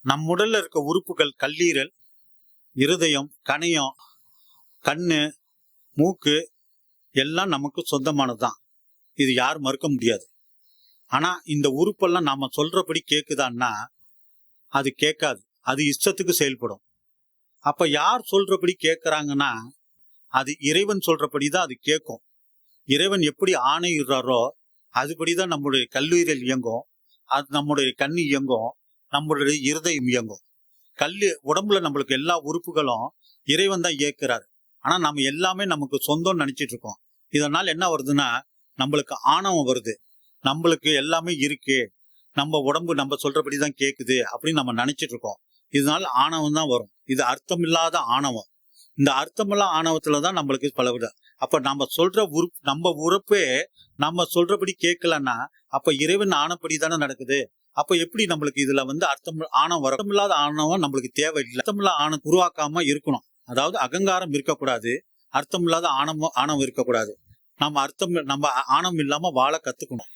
நம் உடல்ல இருக்க உறுப்புகள் கல்லீரல், இருதயம், கணையம், கண்ணு, மூக்கு எல்லாம் நமக்கு சொந்தமானதுதான். இது யாரும் மறுக்க முடியாது. ஆனா இந்த உறுப்பெல்லாம் நாம சொல்றபடி கேக்குதான்னா அது கேட்காது. அது இஷ்டத்துக்கு செயல்படும். அப்ப யார் சொல்றபடி கேட்கறாங்கன்னா அது இறைவன் சொல்றபடிதான் அது கேட்கும். இறைவன் எப்படி ஆணையிடுறாரோ அதுபடிதான் நம்முடைய கல்லீரல் இயங்கும், அது நம்முடைய கண்ணு இயங்கும், நம்மளுடைய இருதயம் இயங்கும். உடம்புல நம்மளுக்கு எல்லா உறுப்புகளும் இறைவன் தான் இயக்குறாரு. ஆனா நம்ம எல்லாமே நமக்கு சொந்தம்னு நினைச்சிட்டு இருக்கோம். இதனால என்ன வருதுன்னா நம்மளுக்கு ஆணவம் வருது. நம்மளுக்கு எல்லாமே இருக்கு, நம்ம உடம்பு நம்ம சொல்றபடிதான் கேக்குது அப்படின்னு நம்ம நினைச்சிட்டு இருக்கோம். இதனால ஆணவம் தான் வரும். இது அர்த்தமில்லாத ஆணவம். இந்த அர்த்தமில்லா ஆணவத்துலதான் நம்மளுக்கு பலவிட. அப்ப நம்ம சொல்ற நம்ம உறுப்பே நம்ம சொல்றபடி கேட்கலன்னா அப்ப இறைவன் ஆணப்படி தானே நடக்குது. அப்ப எப்படி நம்மளுக்கு இதுல அர்த்தமில்லாத ஆணவம் நம்மளுக்கு தேவையில்லை. அர்த்தமில்லா ஆணவம் உருவாக்காம இருக்கணும். அதாவது அகங்காரம் இருக்கக்கூடாது, அர்த்தமில்லாத ஆணவம் இருக்கக்கூடாது. நம்ம ஆணவம் இல்லாம வாழ கத்துக்கணும்.